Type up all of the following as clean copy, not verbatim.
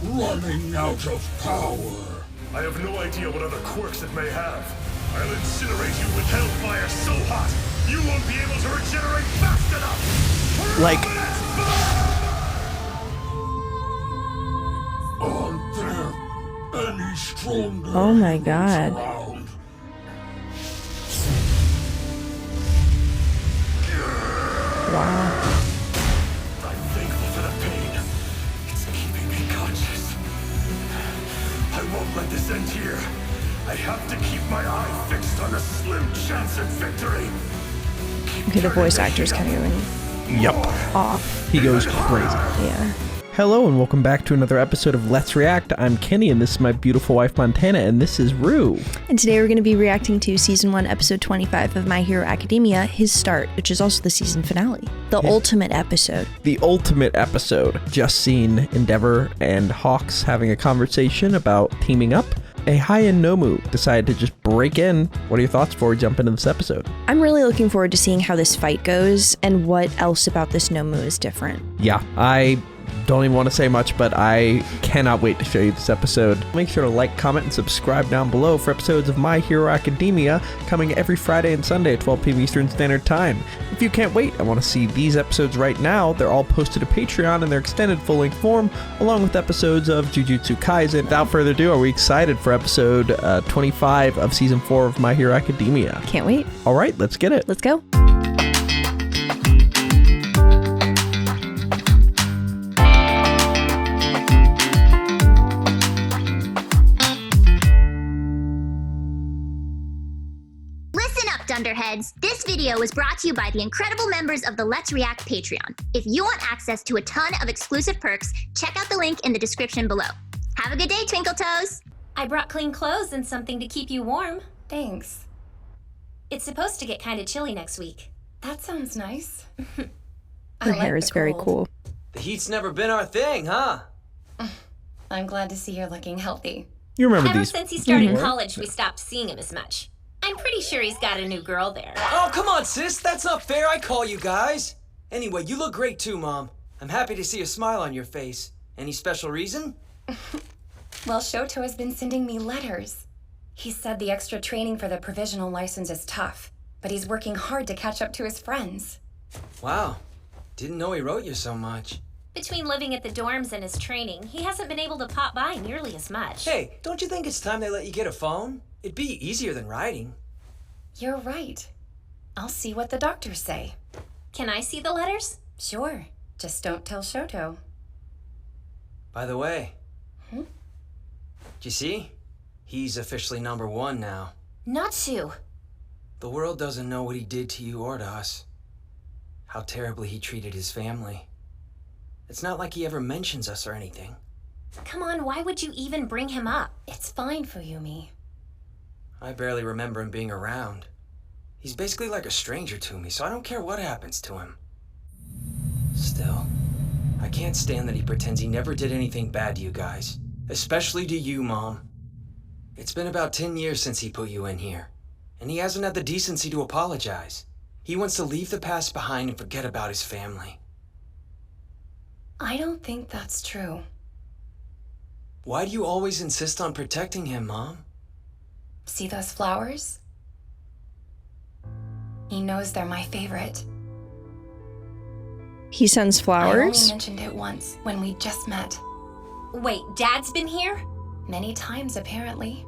running out of power. I have no idea what other quirks it may have. I'll incinerate you with hellfire so hot, you won't be able to regenerate fast enough! Like... Aren't there any stronger Oh my god. around? Wow. I'm thankful for the pain. It's keeping me conscious. I won't let this end here. I have to keep my eye fixed on a slim chance at victory. Okay, the voice actor's kind of going Yup. off. He goes crazy. Yeah. Hello and welcome back to another episode of Let's React. I'm Kenny and this is my beautiful wife Montana and this is Rue. And today we're going to be reacting to Season 1, Episode 25 of My Hero Academia, His Start, which is also the season finale. The ultimate episode. The ultimate episode. Just seen Endeavor and Hawks having a conversation about teaming up. A High End Nomu decided to just break in. What are your thoughts before we jump into this episode? I'm really looking forward to seeing how this fight goes and what else about this Nomu is different. Yeah, I don't even want to say much, but I cannot wait to show you this episode. Make sure to like, comment, and subscribe down below for episodes of My Hero Academia coming every Friday and Sunday at 12 p.m. Eastern Standard Time. If you can't wait and want to see these episodes right now, they're all posted to Patreon in their extended full-length form, along with episodes of Jujutsu Kaisen. Without further ado, are we excited for episode 25 of Season 4 of My Hero Academia? Can't wait. All right, let's get it. Let's go. Dunderheads, this video was brought to you by the incredible members of the Let's React Patreon. If you want access to a ton of exclusive perks, check out the link in the description below. Have a good day, Twinkle Toes! I brought clean clothes and something to keep you warm. Thanks. It's supposed to get kind of chilly next week. That sounds nice. Her hair is very cool. The heat's never been our thing, huh? I'm glad to see you're looking healthy. You remember Ever these? since he started college, we stopped seeing him as much. I'm pretty sure he's got a new girl there. Oh, come on, sis. That's not fair. I call you guys. Anyway, you look great too, Mom. I'm happy to see a smile on your face. Any special reason? Well, Shoto has been sending me letters. He said the extra training for the provisional license is tough, but he's working hard to catch up to his friends. Wow. Didn't know he wrote you so much. Between living at the dorms and his training, he hasn't been able to pop by nearly as much. Hey, don't you think it's time they let you get a phone? It'd be easier than writing. You're right. I'll see what the doctors say. Can I see the letters? Sure. Just don't tell Shoto. By the way, do you see? He's officially #1 now. Natsu. The world doesn't know what he did to you or to us. How terribly he treated his family. It's not like he ever mentions us or anything. Come on, why would you even bring him up? It's fine for Yumi. I barely remember him being around. He's basically like a stranger to me, so I don't care what happens to him. Still, I can't stand that he pretends he never did anything bad to you guys. Especially to you, Mom. It's been about 10 years since he put you in here, and he hasn't had the decency to apologize. He wants to leave the past behind and forget about his family. I don't think that's true. Why do you always insist on protecting him, Mom? See those flowers? He knows they're my favorite. He sends I flowers? only mentioned it once when we just met. Wait, Dad's been here? Many times, apparently.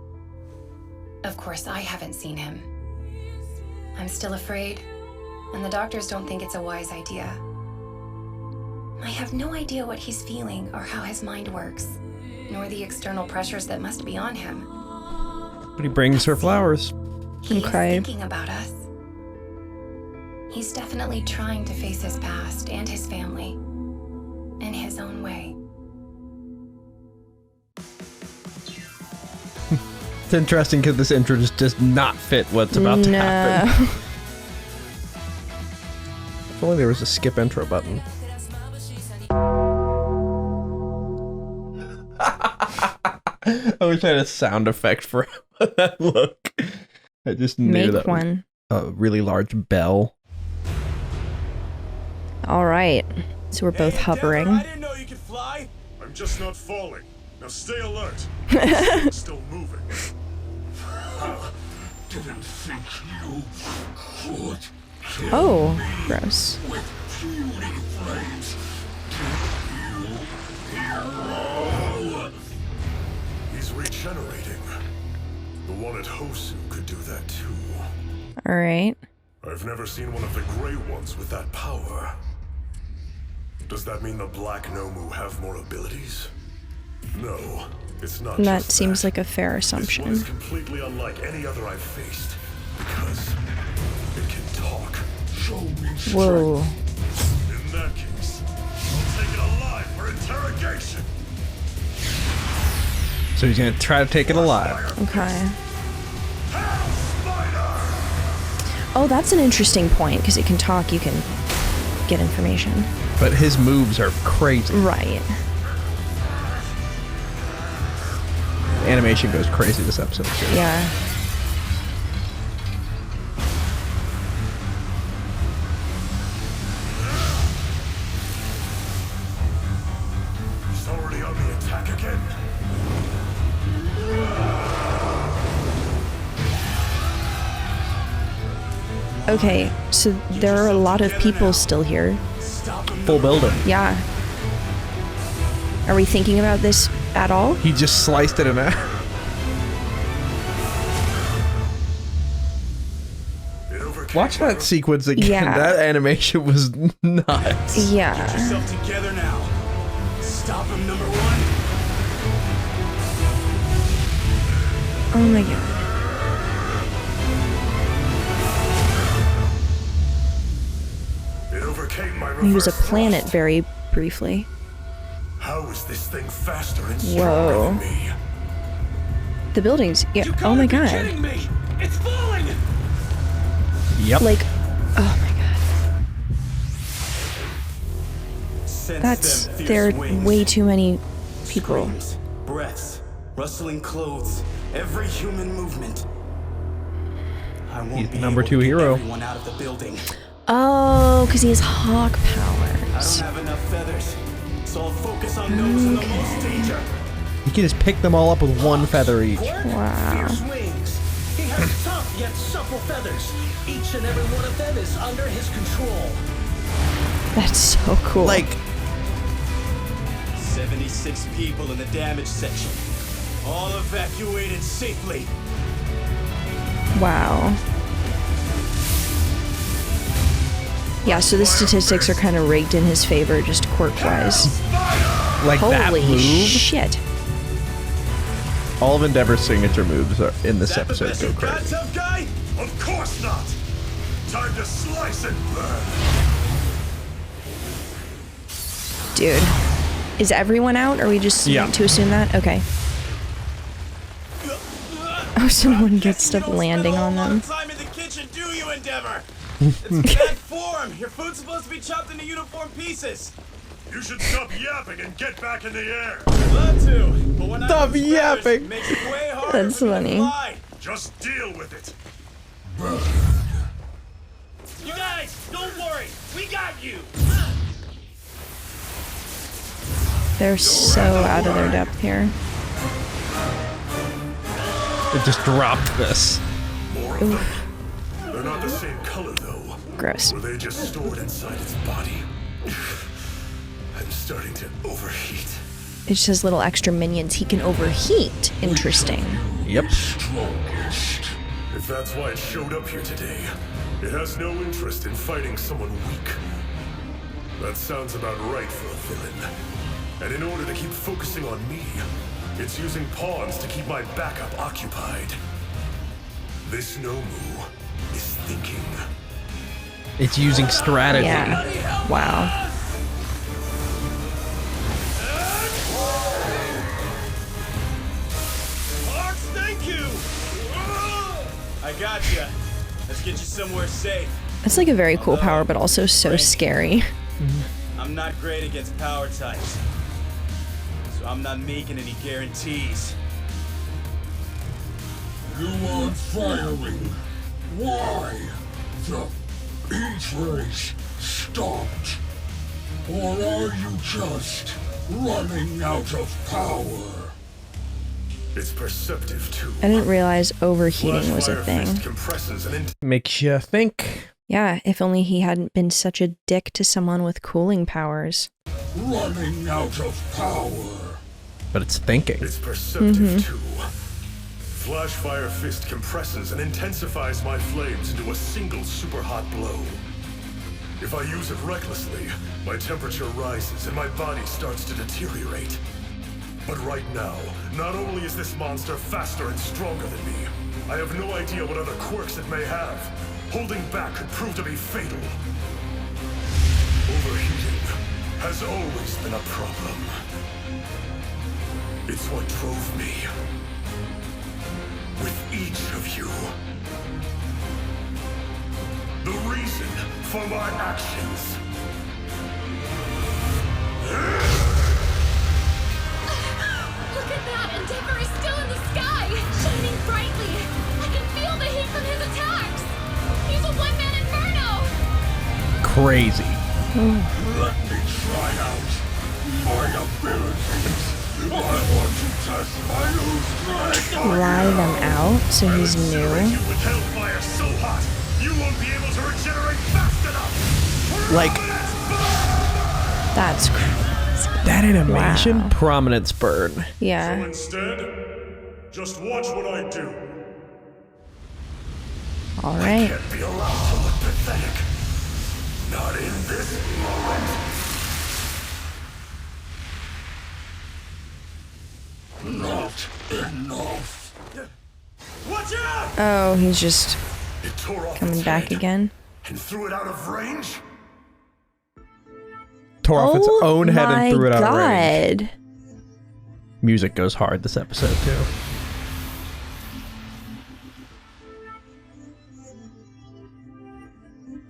Of course, I haven't seen him. I'm still afraid, and the doctors don't think it's a wise idea. I have no idea what he's feeling or how his mind works, nor the external pressures that must be on him. But he brings her flowers. He is Okay. thinking about us. He's definitely trying to face his past and his family in his own way. It's interesting because this intro just does not fit what's about to happen. If only there was a skip intro button. I wish I had a sound effect for that look. I just knew Make that one. A really large bell. All right. So we're both hovering. I didn't know you could fly. I'm just not falling. Now stay alert. It's still moving. Didn't think you could kill Oh, me gross. with puny flames. Did you, hero? He's regenerating. The one at Hosu could do that too. All right. I've never seen one of the gray ones with that power. Does that mean the black Nomu have more abilities? No, it's not. That just seems that. like a fair This one assumption. is completely unlike any other I've faced because it can talk. Show me Whoa. In that case, I'll take it alive for interrogation. So he's gonna try to take it alive. Okay. Oh, that's an interesting point because it can talk. You can get information. But his moves are crazy. Right. Animation goes crazy this episode too. Yeah. He's already on the attack again. Okay, so there are a lot of people still here. Full building. Yeah. Are we thinking about this at all? He just sliced it in half. Watch that sequence again. Yeah. That animation was nuts. Yeah. Yourself together now. Stop him, number one. Oh my god. It overcame my He was a reverse planet thrust. very briefly. How is this thing faster and Whoa. stronger than me? The buildings. Yeah. Oh my god. me! It's falling! Yep. Like, oh my god. That's there are way too many people. Screams, breaths, rustling clothes, every human movement. I won't He's be number able two to get hero. everyone out of the building. Oh, because he has hawk I powers. don't have enough feathers, so I'll focus on those in the most danger. You can just pick them all up with one feather each. Wow. Fierce wings. He has tough yet supple feathers. Each and every one of them is under his control. That's so cool. Like, 76 people in the damage section. All evacuated safely. wow. Yeah, so the statistics are kind of rigged in his favor, just quirk-wise. like that Holy move. shit. All of Endeavor's signature moves are in this That the episode best go you got, crazy. tough guy? Of course not! Time to slice and burn! Dude. Is everyone out? Are we just Yeah. to assume that? Okay. Oh, so no one gets stuff landing on them. Time in the kitchen, do you, Endeavor? It's bad form. Your food's supposed to be chopped into uniform pieces. You should stop yapping and get back in the air! Love to, but when Stop I lose feathers, yapping. it makes it way harder That's for me to funny. fly. Just deal with it! You guys, don't worry. We got you. They're so out of their depth here. It just dropped this. More of them. They're not the same color, though. Gross. Were they just stored inside its body? I'm starting to overheat. It just has little extra minions. He can overheat. Interesting. Yep. Strongest. If that's why it showed up here today, it has no interest in fighting someone weak. That sounds about right for a villain. And in order to keep focusing on me, it's using pawns to keep my backup occupied. This Nomu is thinking. It's using strategy. Yeah. Wow. Fox, thank you. I got you. Let's get you somewhere safe. That's like a very cool power, but also so scary. I'm not great against power types, so I'm not making any guarantees. You aren't firing. Why? The heat race stopped. Or are you just running out of power. It's perceptive too. I didn't realize overheating was a Flashfire thing. fist compresses and Makes you think. Yeah, if only he hadn't been such a dick to someone with cooling powers. Running out of power. But it's thinking. It's perceptive too. Flashfire fist compresses and intensifies my flames into a single super hot blow. If I use it recklessly, my temperature rises and my body starts to deteriorate. But right now, not only is this monster faster and stronger than me, I have no idea what other quirks it may have. Holding back could prove to be fatal. Overheating has always been a problem. It's what drove me. With each of you. The reason for my actions. Look at that! Endeavor is still in the sky! Shining brightly! I can feel the heat from his attacks! He's a one-man inferno! Crazy. Let me try out my abilities. I want to test my new strength. Try them out, so he's You new. with hellfire so hot, you won't be able to regenerate fast enough! Like, That's crazy. that animation, Wow. prominence burn. Yeah. Instead, just watch what I do. All right. Can't be allowed to look pathetic. Not in this moment. Not enough. Watch out! Oh, he's just It tore off coming its back head again. and threw it out of range. Tore off its own head and threw it out of range. God. Music goes hard this episode, too.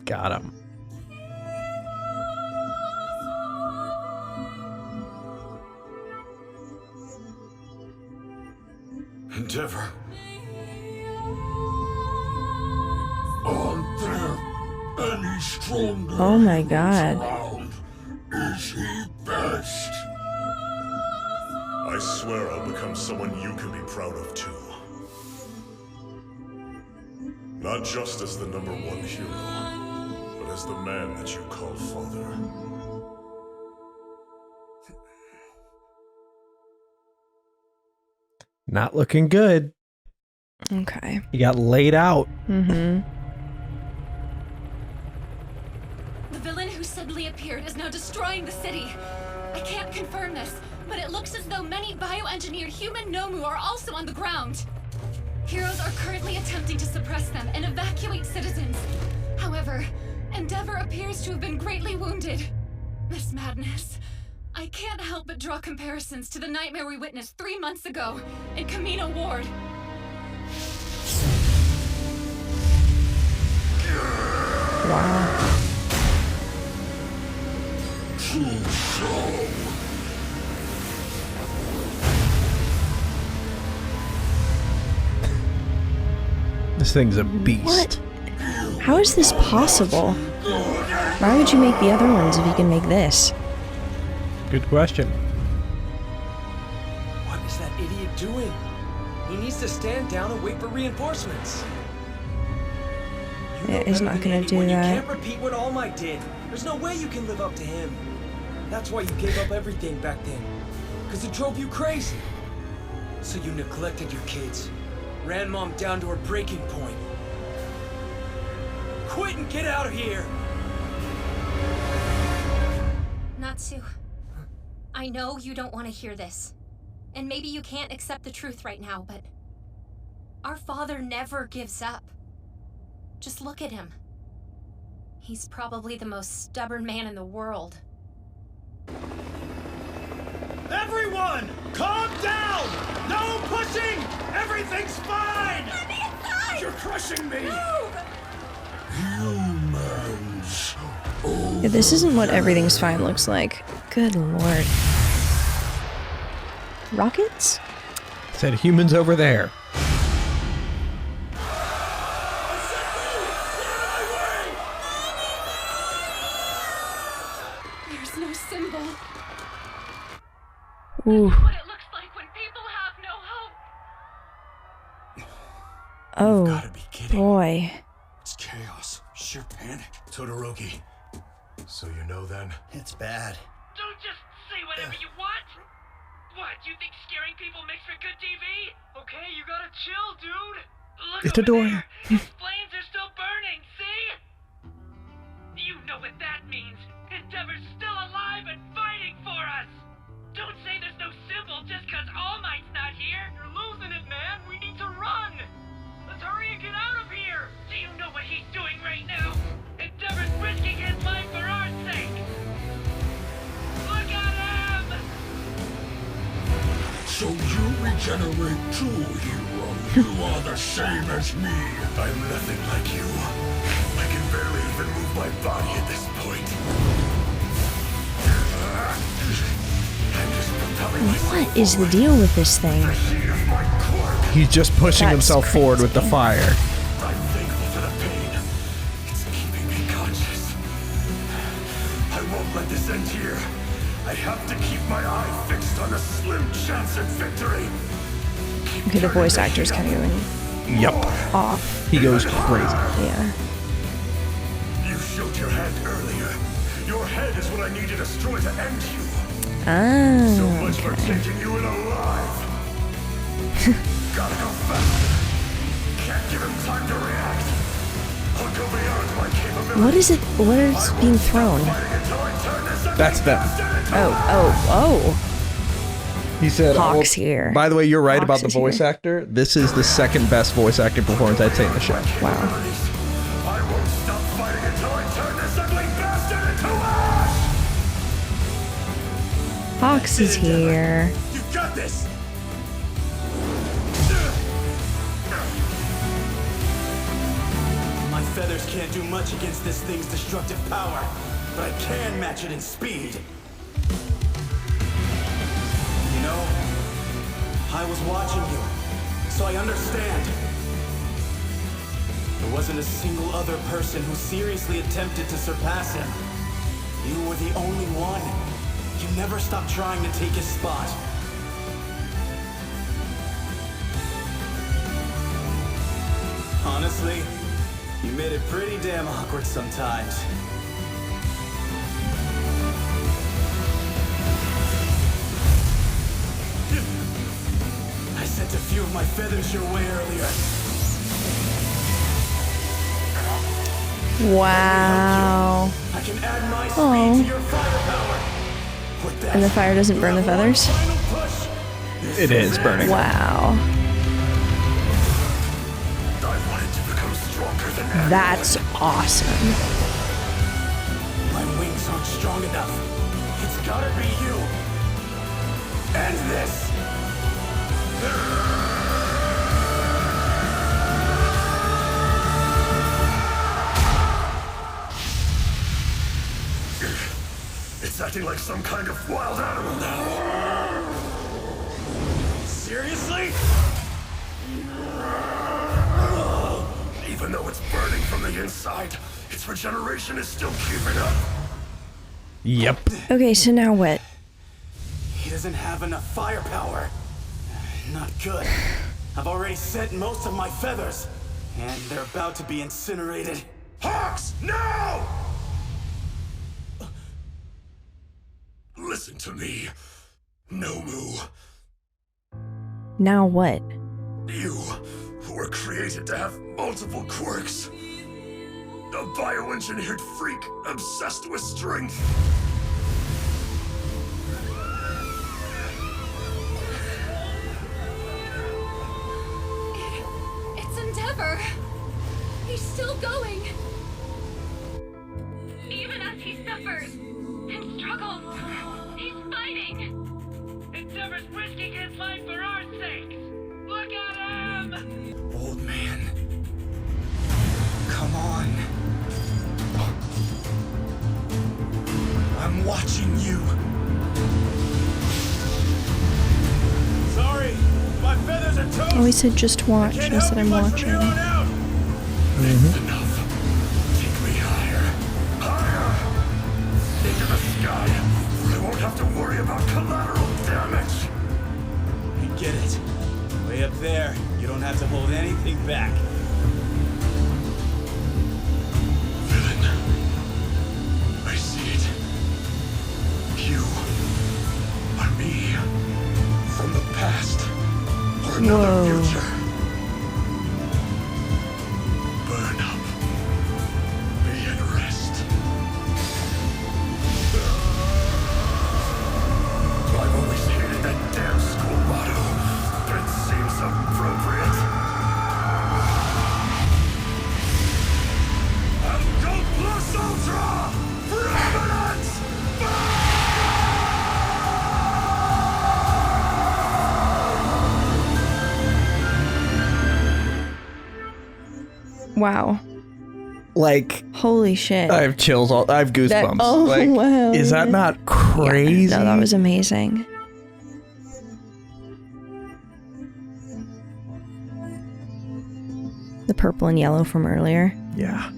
Got him. Endeavor. Aren't there any stronger Oh my humans God. around? Is he best? I swear I'll become someone you can be proud of too. Not just as the #1 hero, but as the man that you call father. Not looking good. Okay. He got laid out. Mm-hmm. The villain who suddenly appeared is now destroying the city. I can't confirm this, but it looks as though many bioengineered human Nomu are also on the ground. Heroes are currently attempting to suppress them and evacuate citizens. However, Endeavor appears to have been greatly wounded. This madness. I can't help but draw comparisons to the nightmare we witnessed 3 months ago in Camino Ward. Wow. This thing's a beast. What? How is this possible? Why would you make the other ones if you can make this? Good question. What is that idiot doing? He needs to stand down and wait for reinforcements. You Yeah, know he's better not than gonna do anyone. that. You can't repeat what All Might did. There's no way you can live up to him. That's why you gave up everything back then. Because it drove you crazy. So you neglected your kids. Ran Mom down to her breaking point. Quit and get out of here! Natsu, I know you don't want to hear this. And maybe you can't accept the truth right now, but our father never gives up. Just look at him. He's probably the most stubborn man in the world. Everyone, calm down! No pushing! Everything's fine! Let me inside! You're crushing me! Humans. Yeah, this isn't what everything's fine looks like. Good lord. Rockets? Said humans over there. There's no symbol. Ooh. This is what it looks like when people have no hope. Oh, Gotta be kidding. boy. It's chaos. Sheer panic. Todoroki. So you know then? It's bad. Don't just say whatever you want. What, you think scaring people makes for good TV? Okay, you gotta chill, dude. Look It's a door. over there. His flames are still burning, see? You know what that means. Endeavor's still alive and fighting for us. Don't say there's no symbol just cause All Might's not here. You're losing it, man. We need to run. Let's hurry and get out of here. Do you know what he's doing right now? Endeavor's risking his life for our sake. Look at him! So you regenerate too, hero. You are the same as me. I'm nothing like you. I can barely even move my body at this point. I'm just propelling myself What is the deal with this thing? He's just pushing That's himself forward with the crazy. fire. I'm thankful for the pain. It's keeping me conscious. I won't let this end here. I have to keep my eye fixed on a slim chance at victory. Okay, the voice actor's kind of going Yup. off. He goes crazy. Yeah. You showed your hand earlier. Your head is what I need to destroy to end you. So Ah, much for okay. taking you in alive. Gotta go faster. Can't give him time to react. I'll go beyond my capabilities. What is it? What is being thrown? That's them. Oh. He said, Hawk's here. By the way, you're right Hawks about the is voice here. actor. This is the second best voice acting performance I'd say in the show. Wow. I won't stop fighting until I turn this ugly bastard into ash! Hawks is here. You got this! My feathers can't do much against this thing's destructive power, but I can match it in speed. You know, I was watching you, so I understand. There wasn't a single other person who seriously attempted to surpass him. You were the only one. You never stopped trying to take his spot. Honestly, you made it pretty damn awkward sometimes. I sent a few of my feathers your way earlier. Wow. I can add my speed Oh. to your firepower. With that, And the fire doesn't burn the you have one feathers? final push. It is burning. Wow. I wanted to become stronger than ever. That's awesome. My wings aren't strong enough. It's gotta be you. And this. It's acting like some kind of wild animal now. Seriously? Even though it's burning from the inside, its regeneration is still keeping up. Yep. Okay, so now what? He doesn't have enough firepower. Not good. I've already sent most of my feathers, and they're about to be incinerated. Hawks, no! Listen to me, Nomu. Now what? You were created to have multiple quirks. A bioengineered freak obsessed with strength. It's Endeavor. He's still going. Even as he suffers and struggles, he's fighting. Endeavor's risking his life for our sakes. Look at him! Old man. Come on. I'm watching you. Sorry, my feathers are toast. Oh, he said just watch. I said I'm watching. That's enough. Take me higher. Higher! Into the sky, where I won't have to worry about collateral damage. at it. Way up there, you don't have to hold anything back. Villain. I see it. You are me. From the past. Or another future. Burn up. Be at rest. I've always hated that damn school motto, but it seems appropriate. Go plus ultra! For evidence! Wow. Like, holy shit. I have chills. I have goosebumps. Wow. Is that not crazy? Yeah, no, that was amazing. The purple and yellow from earlier. Yeah.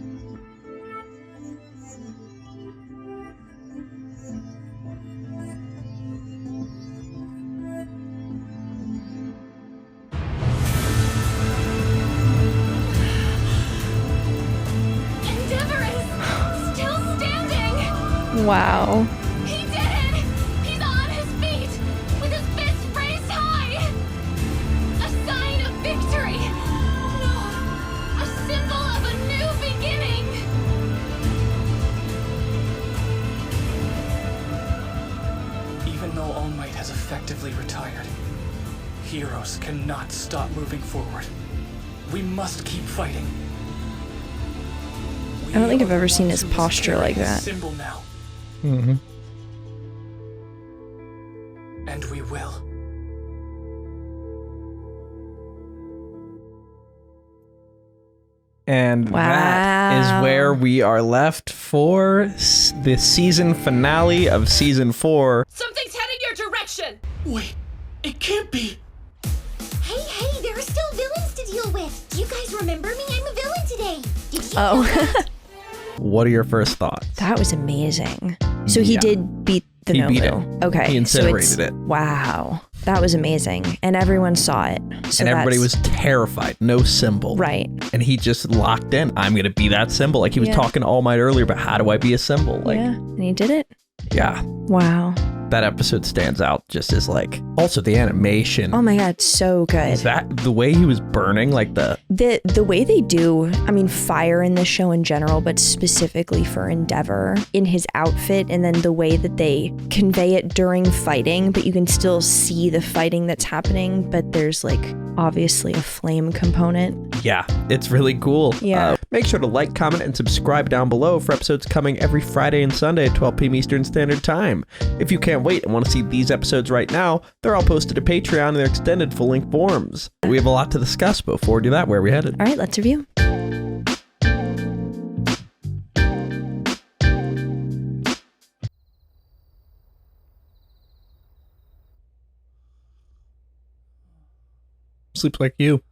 Wow. He did it! He's on his feet, with his fist raised high! A sign of victory! No, a symbol of a new beginning! Even though All Might has effectively retired, heroes cannot stop moving forward. We must keep fighting. I don't think I've ever seen his posture like that. Symbol now. Mm-hmm. And we will. And that is where we are left for the season finale of season 4. Something's heading your direction! Wait, it can't be. Hey, there are still villains to deal with. Do you guys remember me? I'm a villain today. Did you? Oh. What are your first thoughts? That was amazing. So he did beat the Nomu. Beat it. Okay. He incinerated it. Wow. That was amazing. And everyone saw it. So and everybody was terrified. No symbol. Right. And he just locked in. I'm going to be that symbol. Like he was talking to All Might earlier about how do I be a symbol? Like, yeah. And he did it. Yeah. Wow. That episode stands out just as like, also the animation. Oh my God, so good. Is that the way he was burning, like the way they do, I mean, fire in the show in general, but specifically for Endeavor in his outfit, and then the way that they convey it during fighting, but you can still see the fighting that's happening, but there's like obviously a flame component. Yeah, it's really cool. Yeah. Make sure to like, comment, and subscribe down below for episodes coming every Friday and Sunday at 12 p.m. Eastern Standard Time. If you can't wait and want to see these episodes right now, they're all posted to Patreon in their extended full-length forms. We have a lot to discuss, but before we do that, where are we headed? All right, let's review. Sleeps like you.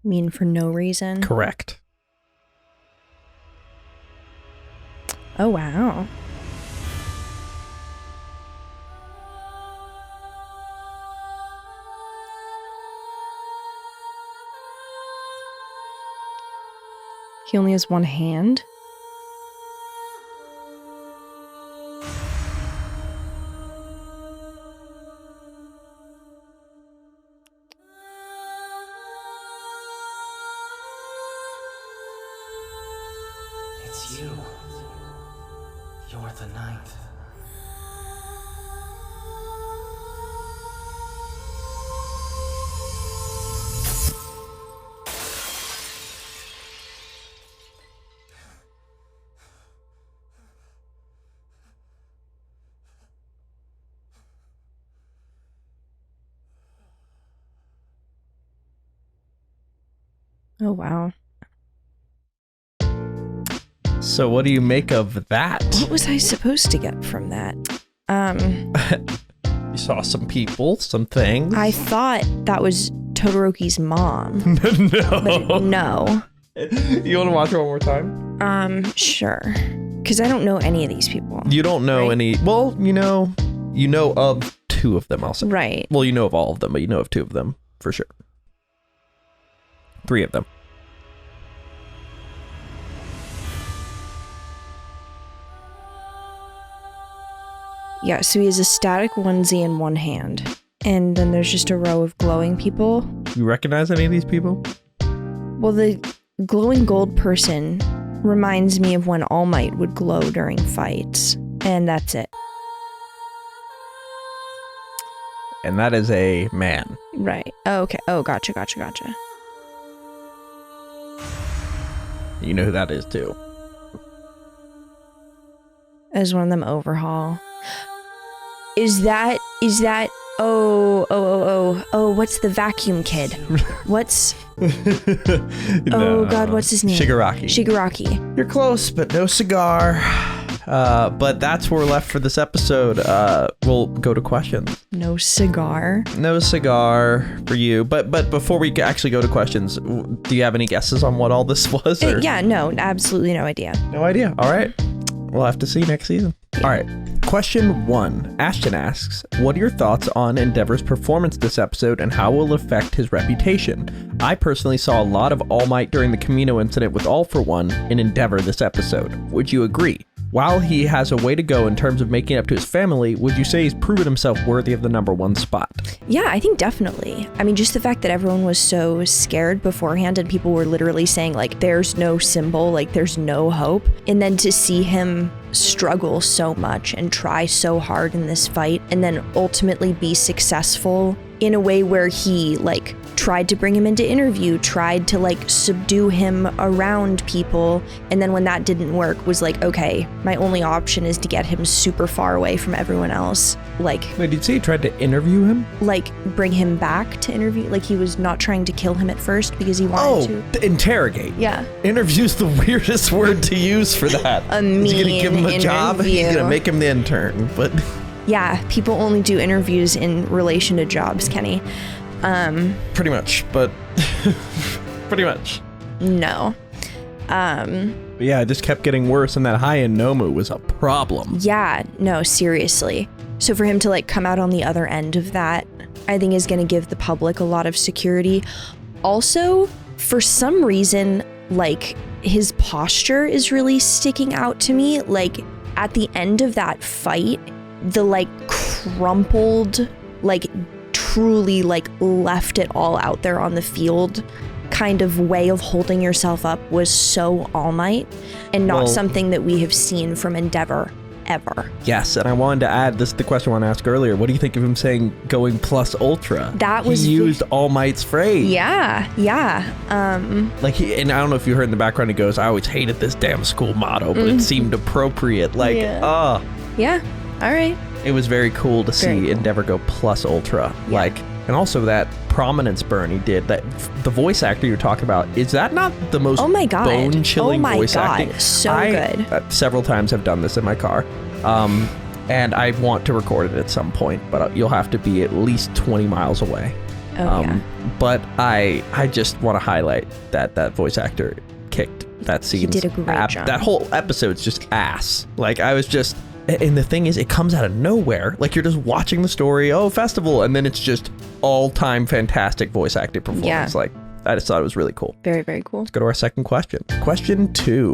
Mean for no reason? Correct. Oh, wow. He only has one hand? It's you. You're the ninth. Oh, wow. So what do you make of that? What was I supposed to get from that? You saw some people, some things. I thought that was Todoroki's mom. No. But no. You want to watch it one more time? Sure. Because I don't know any of these people. You don't know any. Well, you know of 2 two of them, I'll say. Right. Well, you know of all of them, but you know of two of them, for sure. Three of them. Yeah, so he has a static onesie in one hand. And then there's just a row of glowing people. You recognize any of these people? Well, the glowing gold person reminds me of when All Might would glow during fights. And that's it. And that is a man. Right. Oh, okay. Oh, gotcha. You know who that is, too. As one of them overhaul. Is that, oh, what's the vacuum kid? What's, oh God, what's his name? Shigaraki. You're close, but no cigar. But that's where we're left for this episode. We'll go to questions. No cigar for you. But before we actually go to questions, do you have any guesses on what all this was? Yeah, no, absolutely no idea. No idea. All right. We'll have to see next season. All right. Question 1. Ashton asks, what are your thoughts on Endeavor's performance this episode and how will it affect his reputation? I personally saw a lot of All Might during the Camino incident with All for One in Endeavor this episode. Would you agree? While he has a way to go in terms of making up to his family, would you say he's proven himself worthy of the #1 spot? Yeah, I think definitely. I mean, just the fact that everyone was so scared beforehand and people were literally saying, like, there's no symbol, like, there's no hope. And then to see him struggle so much and try so hard in this fight and then ultimately be successful in a way where he, like, tried to bring him into interview, tried to, like, subdue him around people, and then when that didn't work was like, okay, my only option is to get him super far away from everyone else. Like, wait, did you say he tried to interview him? Like, bring him back to interview? Like, he was not trying to kill him at first because he wanted to? Interrogate. Yeah. Interview's the weirdest word to use for that. A mean He's gonna give him a job, he's gonna make him the intern, but... Yeah, people only do interviews in relation to jobs, Kenny. Pretty much, but pretty much. No. But yeah, it just kept getting worse, and that High End Nomu was a problem. Yeah, no, seriously. So for him to, like, come out on the other end of that, I think is going to give the public a lot of security. Also, for some reason, like, his posture is really sticking out to me. Like, at the end of that fight, the, like, crumpled, like, truly, like, left it all out there on the field kind of way of holding yourself up was so All Might and not something that we have seen from Endeavor ever. Yes, and I wanted to add, this is the question I wanted to ask earlier, what do you think of him saying going plus ultra? That was... He used All Might's phrase. Yeah. Like, and I don't know if you heard in the background, he goes, I always hated this damn school motto, but it seemed appropriate. Like, Yeah, all right. It was very cool to see Endeavor go plus ultra. Yeah. Like, and also that prominence burn he did, that the voice actor you're talking about, is that not the most bone-chilling voice acting? So good. good. Several times have done this in my car. And I want to record it at some point, but you'll have to be at least 20 miles away. Yeah. But I just want to highlight that voice actor kicked that scene. He did a great job. That whole episode's just ass. Like, I was just... And the thing is, it comes out of nowhere. Like, you're just watching the story, festival, and then it's just all-time fantastic voice acting performance. Yeah. Like, I just thought it was really cool. Very, very cool. Let's go to our second question. Question 2.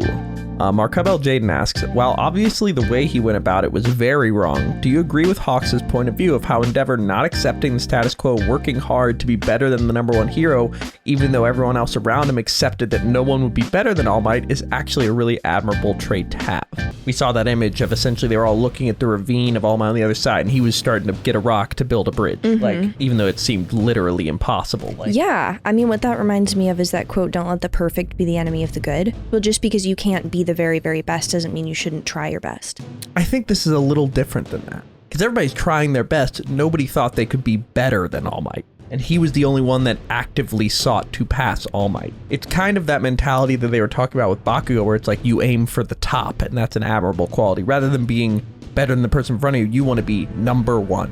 Markabel Jaden asks, while obviously the way he went about it was very wrong, do you agree with Hawks' point of view of how Endeavor not accepting the status quo, working hard to be better than the #1 hero, even though everyone else around him accepted that no one would be better than All Might, is actually a really admirable trait to have? We saw that image of essentially they were all looking at the ravine of All Might on the other side, and he was starting to get a rock to build a bridge. Like, even though it seemed literally impossible. Like, yeah, I mean, what that reminds me of is that quote, don't let the perfect be the enemy of the good. Well, just because you can't be the very, very best doesn't mean you shouldn't try your best. I think this is a little different than that. Because everybody's trying their best. Nobody thought they could be better than All Might. And he was the only one that actively sought to pass All Might. It's kind of that mentality that they were talking about with Bakugo, where it's like you aim for the top, and that's an admirable quality. Rather than being better than the person in front of you, you want to be #1.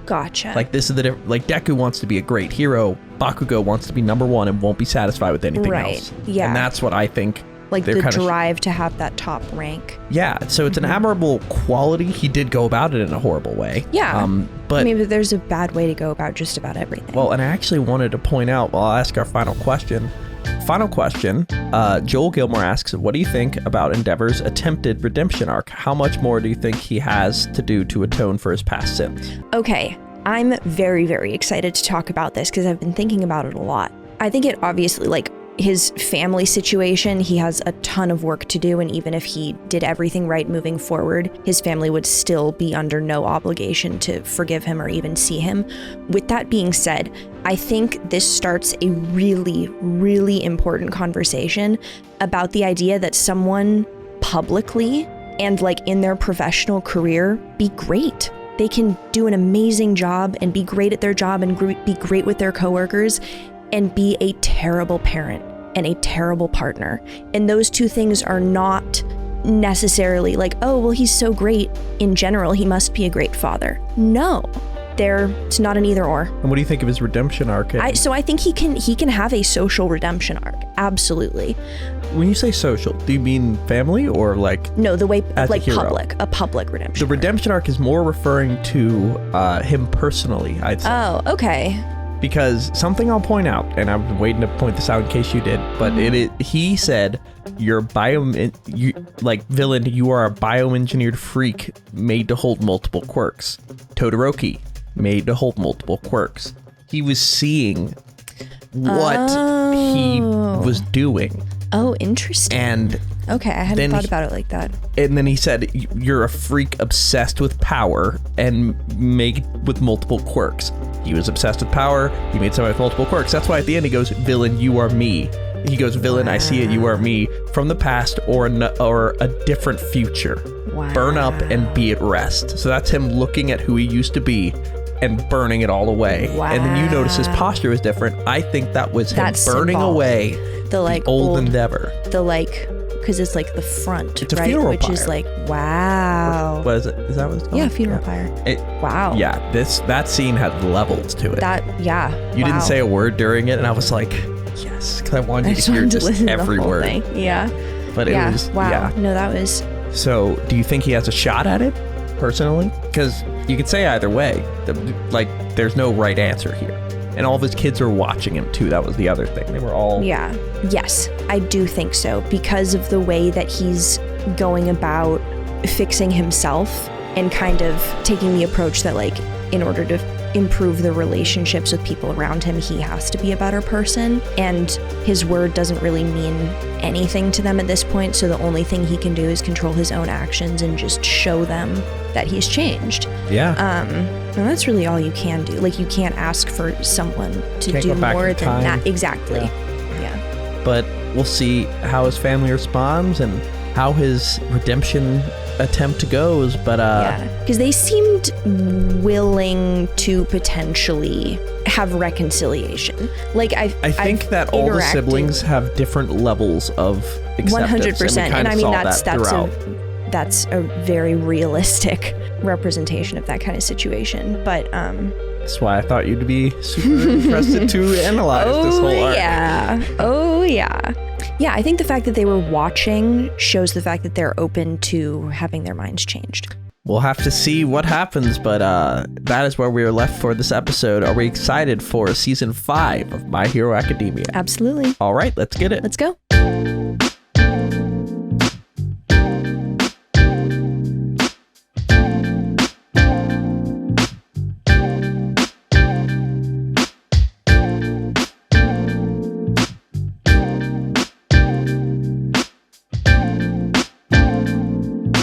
Gotcha. Like, this is the like Deku wants to be a great hero. Bakugo wants to be #1 and won't be satisfied with anything else. Yeah. And that's what I think. Like the drive to have that top rank. Yeah, so it's an admirable quality. He did go about it in a horrible way. Yeah. But but there's a bad way to go about just about everything. well, and I actually wanted to point out, well, I'll ask our final question. Joel Gilmore asks, what do you think about Endeavor's attempted redemption arc? How much more do you think he has to do to atone for his past sins? Okay, I'm very, very excited to talk about this because I've been thinking about it a lot. I think it obviously, like, his family situation, he has a ton of work to do, and even if he did everything right moving forward, his family would still be under no obligation to forgive him or even see him. With that being said, I think this starts a really, really important conversation about the idea that someone publicly and like in their professional career be great. They can do an amazing job and be great at their job and be great with their coworkers and be a terrible parent and a terrible partner. And those two things are not necessarily like, oh, well, he's so great in general, he must be a great father. No, it's not an either or. And what do you think of his redemption arc? So I think he can have a social redemption arc. Absolutely. When you say social, do you mean family or like? No, the way like a public redemption. The redemption arc is more referring to him personally, I'd say. Oh, okay. Because something I'll point out, and I've been waiting to point this out in case you did, but he said, "You're villain, you are a bioengineered freak made to hold multiple quirks." Todoroki, made to hold multiple quirks. He was seeing what he was doing. Oh, interesting. And okay, I hadn't thought about it like that. And then he said, "You're a freak obsessed with power and made with multiple quirks." He was obsessed with power. He made somebody with multiple quirks. That's why at the end he goes, "Villain, you are me." He goes, "Villain, I see it. You are me from the past or a different future. Wow. Burn up and be at rest." So that's him looking at who he used to be and burning it all away. Wow. And then you notice his posture was different. I think that was him burning away the like old Endeavor. The like, because it's like the front, it's a right? funeral Which pyre. is like, wow. What is it? Is that what it's called? Yeah, funeral pyre. Wow. Yeah, that scene had levels to it. You didn't say a word during it, and I was like, yes, because I wanted you to hear just every word. Yeah. But it was, wow. Yeah. No, that was. So, do you think he has a shot at it, personally? Because you could say either way. There's no right answer here. And all of his kids are watching him, too. That was the other thing. They were all... Yeah. Yes, I do think so. Because of the way that he's going about fixing himself and kind of taking the approach that, like, in order to improve the relationships with people around him, he has to be a better person. And his word doesn't really mean anything to them at this point. So the only thing he can do is control his own actions and just show them that he's changed. Yeah. And that's really all you can do. Like, you can't ask for someone to do more than that. Exactly. Yeah. But we'll see how his family responds and how his redemption attempt goes. But because they seemed willing to potentially have reconciliation. Like I think that all the siblings have different levels of acceptance. 100%. And I mean that's a very realistic representation of that kind of situation. But that's why I thought you'd be super interested to analyze this whole arc. Oh yeah. Yeah, I think the fact that they were watching shows the fact that they're open to having their minds changed. We'll have to see what happens, but that is where we are left for this episode. Are we excited for season 5 of My Hero Academia? Absolutely. All right, let's get it. Let's go.